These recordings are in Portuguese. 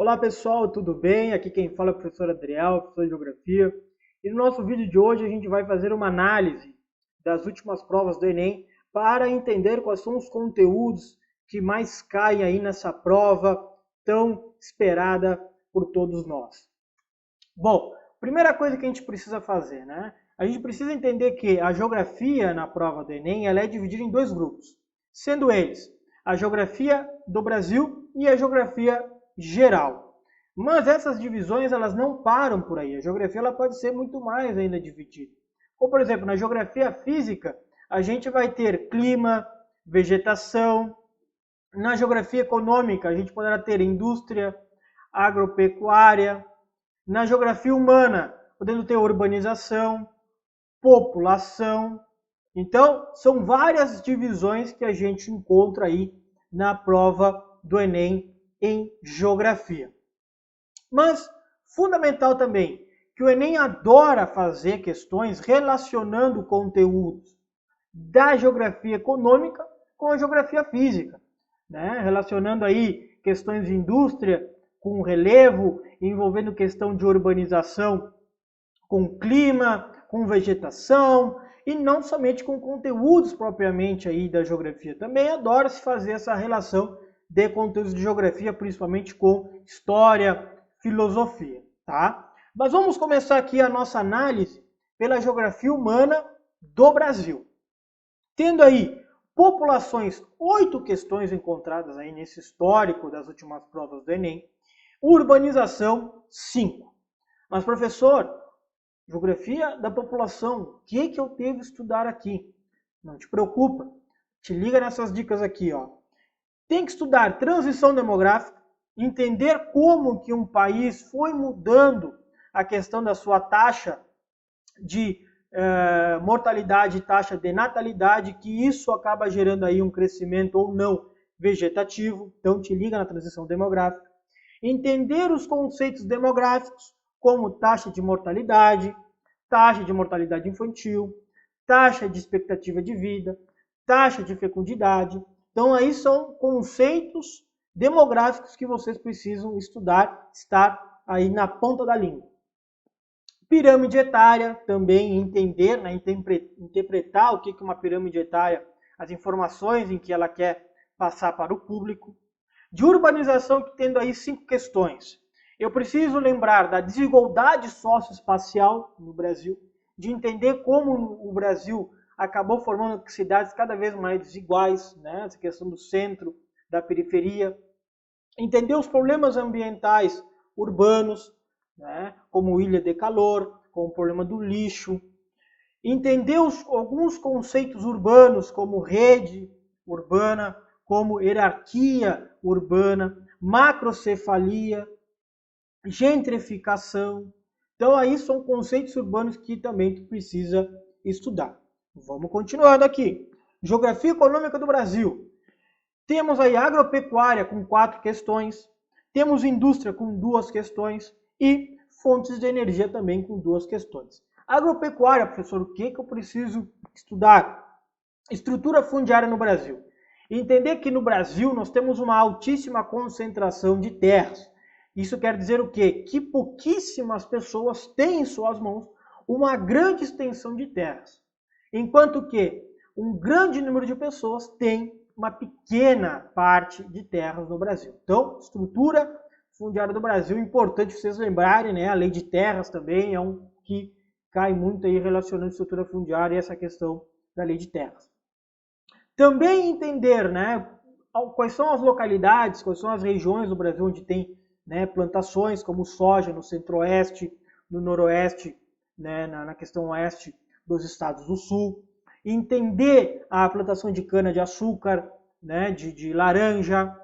Olá pessoal, tudo bem? Aqui quem fala é o professor Adriel, professor de Geografia. E no nosso vídeo de hoje a gente vai fazer uma análise das últimas provas do Enem para entender quais são os conteúdos que mais caem aí nessa prova tão esperada por todos nós. Bom, primeira coisa que a gente precisa fazer, né? A gente precisa entender que a geografia na prova do Enem ela é dividida em dois grupos, sendo eles a geografia do Brasil e a geografia geral. Mas essas divisões elas não param por aí. A geografia ela pode ser muito mais ainda dividida. Como, por exemplo, na geografia física, a gente vai ter clima, vegetação. Na geografia econômica, a gente poderá ter indústria, agropecuária. Na geografia humana, podendo ter urbanização, população. Então, são várias divisões que a gente encontra aí na prova do Enem em geografia. Mas, fundamental também, que o Enem adora fazer questões relacionando conteúdos da geografia econômica com a geografia física, né? Relacionando aí questões de indústria com relevo, envolvendo questão de urbanização com clima, com vegetação, e não somente com conteúdos propriamente aí da geografia. Também adora-se fazer essa relação de conteúdos de geografia, principalmente com história, filosofia, tá? Mas vamos começar aqui a nossa análise pela geografia humana do Brasil. Tendo aí populações, 8 questões encontradas aí nesse histórico das últimas provas do Enem, urbanização, 5. Mas, professor, geografia da população, o que eu devo estudar aqui? Não te preocupa, te liga nessas dicas aqui, ó. Tem que estudar transição demográfica, entender como que um país foi mudando a questão da sua taxa de mortalidade e taxa de natalidade, que isso acaba gerando aí um crescimento ou não vegetativo. Então te liga na transição demográfica. Entender os conceitos demográficos, como taxa de mortalidade infantil, taxa de expectativa de vida, taxa de fecundidade. Então aí são conceitos demográficos que vocês precisam estudar, estar aí na ponta da língua. Pirâmide etária, também entender, né, interpretar o que é uma pirâmide etária, as informações em que ela quer passar para o público. De urbanização, tendo aí 5 questões. Eu preciso lembrar da desigualdade socioespacial no Brasil, de entender como o Brasil acabou formando cidades cada vez mais desiguais, né? Essa questão do centro, da periferia. Entender os problemas ambientais urbanos, né? Como ilha de calor, como o problema do lixo. Entender alguns conceitos urbanos, como rede urbana, como hierarquia urbana, macrocefalia, gentrificação. Então aí são conceitos urbanos que também tu precisa estudar. Vamos continuando aqui. Geografia econômica do Brasil. Temos aí agropecuária com 4 questões, temos indústria com 2 questões e fontes de energia também com 2 questões. Agropecuária, professor, o que eu preciso estudar? Estrutura fundiária no Brasil. Entender que no Brasil nós temos uma altíssima concentração de terras. Isso quer dizer o quê? Que pouquíssimas pessoas têm em suas mãos uma grande extensão de terras. Enquanto que um grande número de pessoas tem uma pequena parte de terras no Brasil. Então, estrutura fundiária do Brasil, importante vocês lembrarem, né? A lei de terras também é um que cai muito aí relacionando estrutura fundiária e essa questão da lei de terras. Também entender, né, quais são as localidades, quais são as regiões do Brasil onde tem, né, plantações como soja no centro-oeste, no noroeste, né, na questão oeste dos estados do sul. Entender a plantação de cana-de-açúcar, né, de laranja,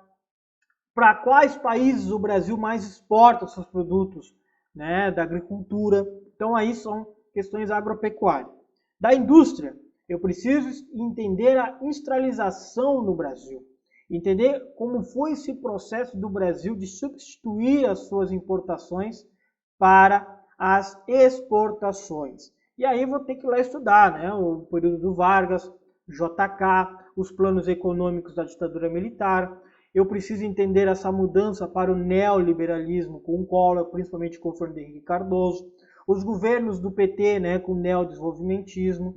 para quais países o Brasil mais exporta seus produtos, né, da agricultura. Então aí são questões agropecuárias. Da indústria, eu preciso entender a industrialização no Brasil. Entender como foi esse processo do Brasil de substituir as suas importações para as exportações. E aí vou ter que ir lá estudar, né? O período do Vargas, JK, os planos econômicos da ditadura militar. eu preciso entender essa mudança para o neoliberalismo com o Collor, principalmente com o Fernando Henrique Cardoso, os governos do PT, né, com o neodesenvolvimentismo.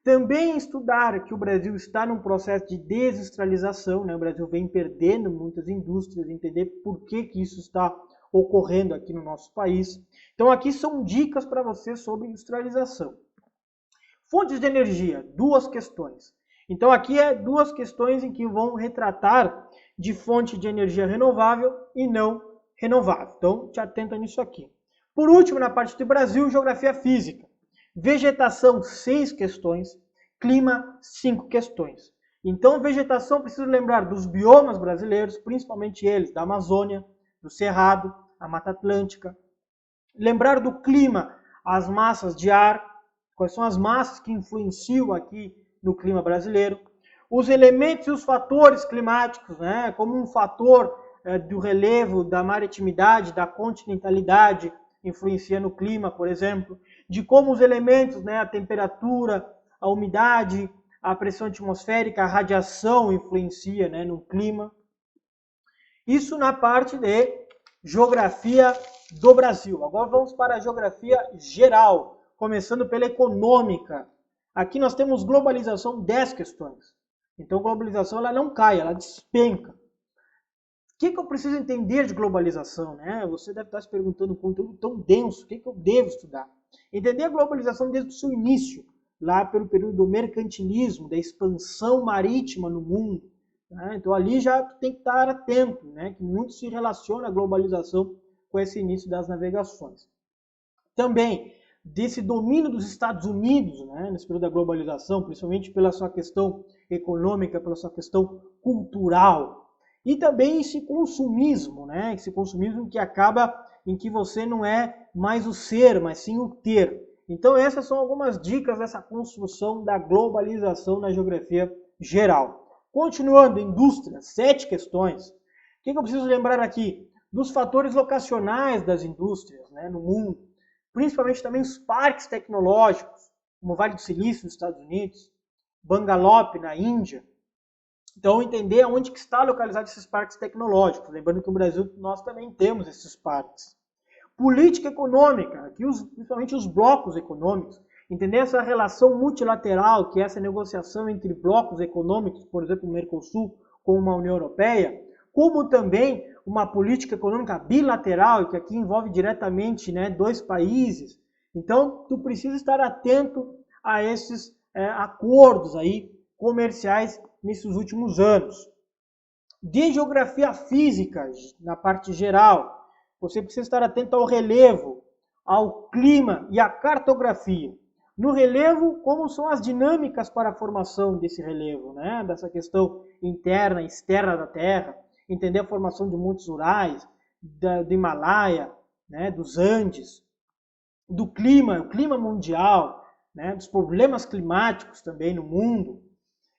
Também estudar que o Brasil está num processo de desindustrialização, né? O Brasil vem perdendo muitas indústrias, entender por que isso está ocorrendo aqui no nosso país. Então aqui são dicas para você sobre industrialização. Fontes de energia, duas questões. Então aqui é duas questões em que vão retratar de fonte de energia renovável e não renovável. Então te atenta nisso aqui. Por último, na parte do Brasil, geografia física. Vegetação, 6 questões. Clima, 5 questões. Então, vegetação, preciso lembrar dos biomas brasileiros, principalmente eles, da Amazônia, do Cerrado, a Mata Atlântica. Lembrar do clima, as massas de ar, quais são as massas que influenciam aqui no clima brasileiro. Os elementos e os fatores climáticos, né, como um fator do relevo, da maritimidade, da continentalidade, influencia no clima, por exemplo, de como os elementos, né, a temperatura, a umidade, a pressão atmosférica, a radiação influencia, né, no clima. Isso na parte de geografia do Brasil. Agora vamos para a geografia geral, começando pela econômica. Aqui nós temos globalização, 10 questões. Então globalização ela não cai, ela despenca. O que eu preciso entender de globalização, né? Você deve estar se perguntando um conteúdo tão denso, o que eu devo estudar? Entender a globalização desde o seu início, lá pelo período do mercantilismo, da expansão marítima no mundo. Né? Então ali já tem que estar atento, né? Que muito se relaciona a globalização com esse início das navegações. Também desse domínio dos Estados Unidos, né? Nesse período da globalização, principalmente pela sua questão econômica, pela sua questão cultural. E também esse consumismo, né? Esse consumismo que acaba em que você não é mais o ser, mas sim o ter. Então essas são algumas dicas dessa construção da globalização na geografia geral. Continuando, indústria, 7 questões. O que eu preciso lembrar aqui? Dos fatores locacionais das indústrias, né, no mundo. Principalmente também os parques tecnológicos, como o Vale do Silício nos Estados Unidos, Bangalore na Índia. Então, entender onde que está localizado esses parques tecnológicos. Lembrando que no Brasil nós também temos esses parques. Política econômica, aqui principalmente os blocos econômicos. Entender essa relação multilateral, que é essa negociação entre blocos econômicos, por exemplo, o Mercosul com uma União Europeia, como também uma política econômica bilateral, que aqui envolve diretamente, né, 2 países. Então, tu precisa estar atento a esses acordos aí comerciais nesses últimos anos. De geografia física, na parte geral, você precisa estar atento ao relevo, ao clima e à cartografia. No relevo, como são as dinâmicas para a formação desse relevo, né? Dessa questão interna e externa da Terra, entender a formação de montes Urais, do Himalaia, né? Dos Andes, do clima, o clima mundial, né? Dos problemas climáticos também no mundo.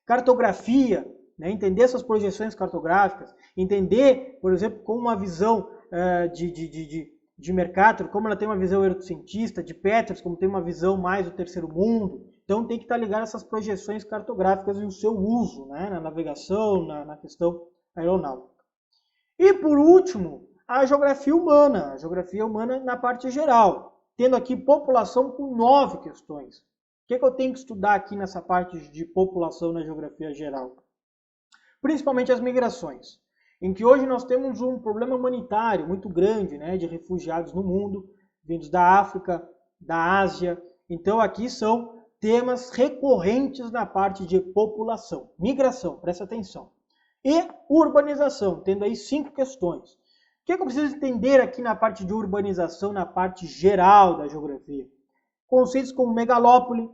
Cartografia, né? Entender essas projeções cartográficas, entender, por exemplo, como uma visão de Mercator, como ela tem uma visão eurocentista, de Peters, como tem uma visão mais do terceiro mundo. Então tem que estar ligado a essas projeções cartográficas e o seu uso, né? Na navegação, na questão aeronáutica. E por último, a geografia humana na parte geral, tendo aqui população com 9 questões. O que eu tenho que estudar aqui nessa parte de população na geografia geral? Principalmente as migrações, em que hoje nós temos um problema humanitário muito grande, né, de refugiados no mundo, vindos da África, da Ásia. Então aqui são temas recorrentes na parte de população. Migração, presta atenção. E urbanização, tendo aí 5 questões. O que eu preciso entender aqui na parte de urbanização, na parte geral da geografia? Conceitos como megalópole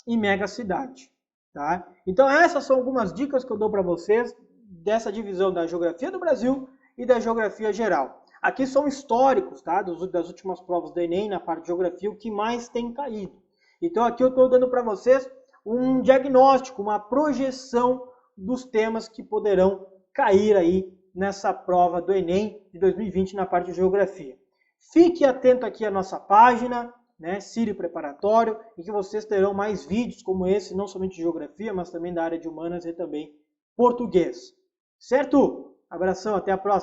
e megacidade. Tá? Então essas são algumas dicas que eu dou para vocês dessa divisão da geografia do Brasil e da geografia geral. Aqui são históricos, tá? Das últimas provas do Enem na parte de geografia, o que mais tem caído. Então aqui eu estou dando para vocês um diagnóstico, uma projeção dos temas que poderão cair aí nessa prova do Enem de 2020 na parte de geografia. Fique atento aqui à nossa página, né, Sírio Preparatório, em que vocês terão mais vídeos como esse, não somente de geografia, mas também da área de humanas e também português. Certo? Abração, até a próxima.